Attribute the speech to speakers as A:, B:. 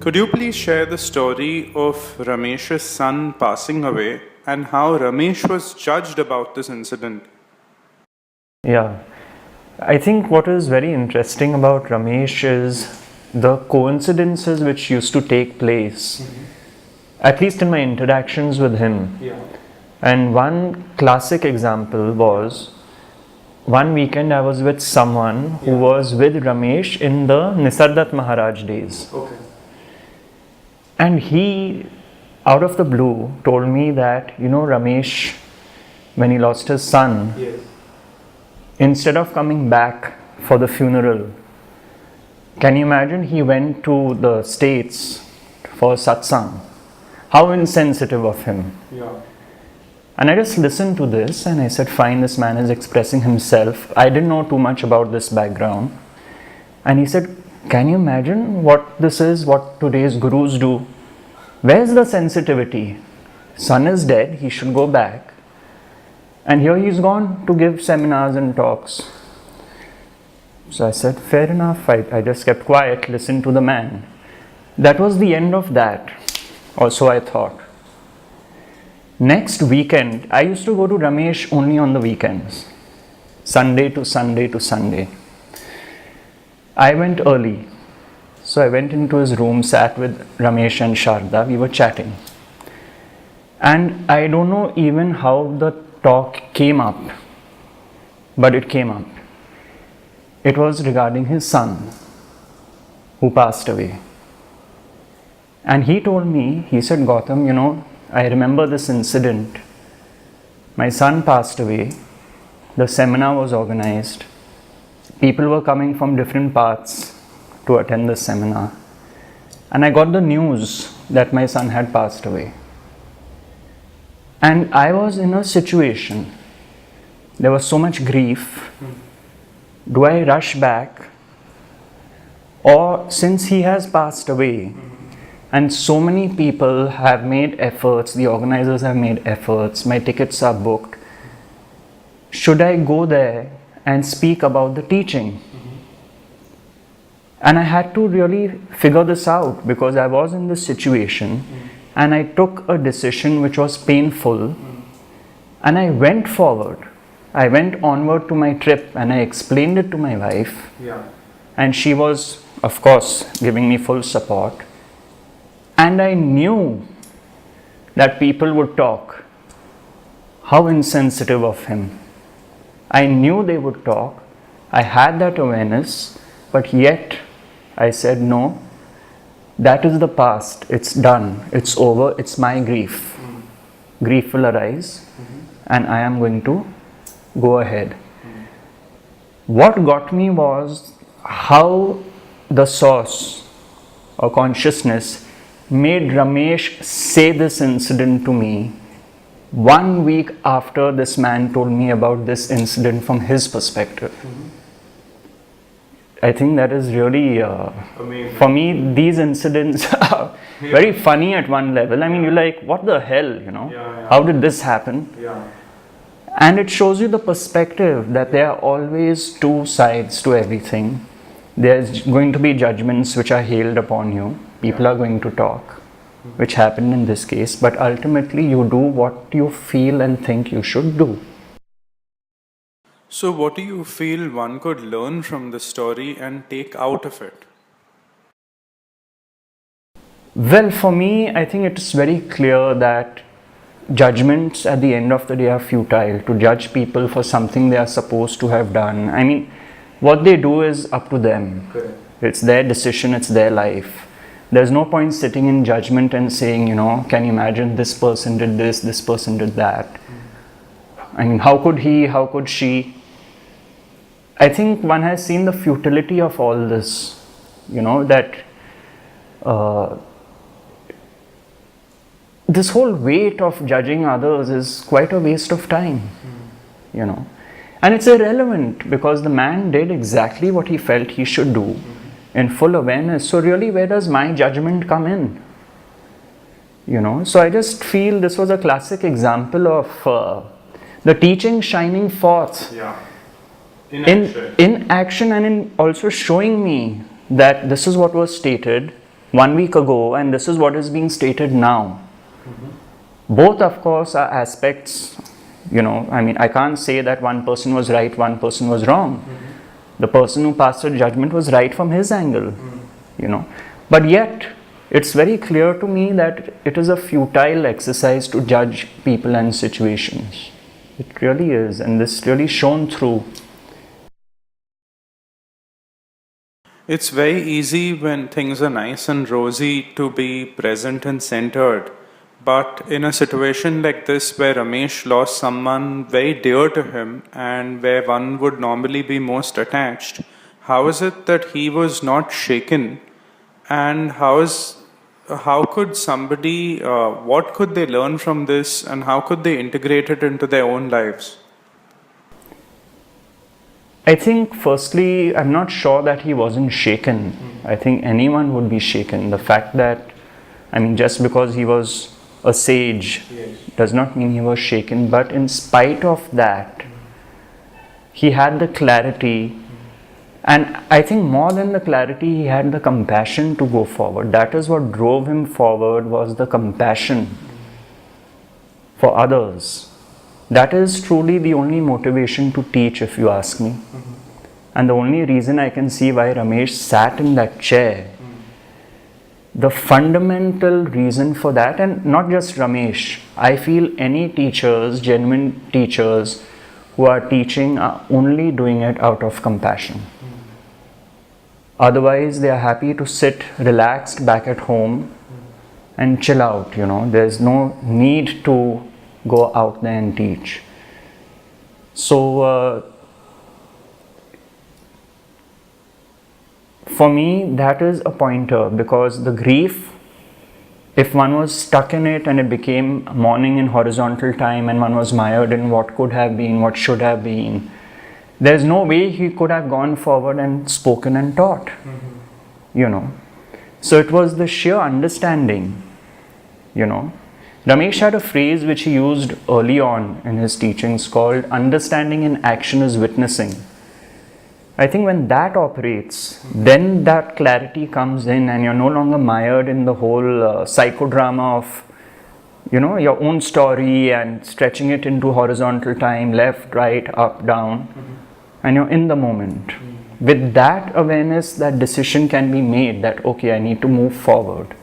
A: Could you please share the story of Ramesh's son passing away and how Ramesh was judged about this incident?
B: Yeah, I think what is very interesting about Ramesh is the coincidences which used to take place, at least in my interactions with him. And one classic example was one weekend I was with someone who was with Ramesh in the Nisardat Maharaj days. And he, out of the blue, told me that, Ramesh, when he lost his son, instead of coming back for the funeral, can you imagine he went to the States for satsang? How insensitive of him. And I just listened to this and I said, fine, this man is expressing himself. I didn't know too much about this background. And he said, can you imagine what this is, what today's gurus do? Where's the sensitivity? Son is dead, he should go back. And here he's gone to give seminars and talks. So I said, fair enough. I just kept quiet, listened to the man. That was the end of that. Also, I thought. Next weekend, I used to go to Ramesh only on the weekends. Sunday to Sunday to Sunday. I went early. So I went into his room, sat with Ramesh and Sharda. We were chatting. And I don't know even how the talk came up, but it came up. It was regarding his son who passed away. And he told me, he said, Gautam, I remember this incident. My son passed away. The seminar was organized. People were coming from different parts to attend the seminar. And I got the news that my son had passed away. And I was in a situation. There was so much grief. Do I rush back? Or since he has passed away, and so many people have made efforts, the organizers have made efforts, my tickets are booked, should I go there and speak about the teaching? And I had to really figure this out because I was in this situation and I took a decision which was painful and I went forward. I went onward to my trip and I explained it to my wife. And she was, of course, giving me full support. And I knew that people would talk. How insensitive of him. I knew they would talk. I had that awareness, but yet I said, no, that is the past. It's done. It's over. It's my grief. Grief will arise and I am going to go ahead. What got me was how the source or consciousness made Ramesh say this incident to me 1 week after this man told me about this incident from his perspective. I think that is really, for me, these incidents are very funny at one level. I mean, you're like, what the hell, How did this happen? And it shows you the perspective that there are always two sides to everything. There's going to be judgments which are hailed upon you. People are going to talk, which happened in this case. But ultimately, you do what you feel and think you should do.
A: So what do you feel one could learn from this story and take out of it?
B: Well, for me, I think it's very clear that judgments at the end of the day are futile. To judge people for something they are supposed to have done. I mean, what they do is up to them. It's their decision, it's their life. There's no point sitting in judgment and saying, can you imagine this person did this person did that. I mean, how could he, how could she? I think one has seen the futility of all this, that this whole weight of judging others is quite a waste of time, And it's irrelevant because the man did exactly what he felt he should do in full awareness. So really, where does my judgment come in? So I just feel this was a classic example of the teaching shining forth in action and in also showing me that this is what was stated, 1 week ago and this is what is being stated now. Both, of course, are aspects, I can't say that one person was right, one person was wrong. The person who passed a judgment was right from his angle, But yet, it's very clear to me that it is a futile exercise to judge people and situations. It really is, and this really shone through.
A: It's very easy when things are nice and rosy to be present and centered. But in a situation like this where Ramesh lost someone very dear to him and where one would normally be most attached, how is it that he was not shaken? And how could somebody, what could they learn from this and how could they integrate it into their own lives?
B: I think firstly, I'm not sure that he wasn't shaken. I think anyone would be shaken. The fact that, just because he was a sage does not mean he was shaken, but in spite of that, he had the clarity, and I think more than the clarity, he had the compassion to go forward. That is what drove him forward, was the compassion for others. That is truly the only motivation to teach, if you ask me. And the only reason I can see why Ramesh sat in that chair, the fundamental reason for that, and not just Ramesh, I feel any teachers, genuine teachers who are teaching are only doing it out of compassion. Otherwise, they are happy to sit relaxed back at home and chill out, There's no need to go out there and teach. So, for me, that is a pointer, because the grief, if one was stuck in it and it became mourning in horizontal time and one was mired in what could have been, what should have been, there's no way he could have gone forward and spoken and taught, So it was the sheer understanding, Ramesh had a phrase which he used early on in his teachings called understanding in action is witnessing. I think when that operates, then that clarity comes in and you're no longer mired in the whole psychodrama of, your own story and stretching it into horizontal time, left, right, up, down, and you're in the moment. With that awareness, that decision can be made that, okay, I need to move forward.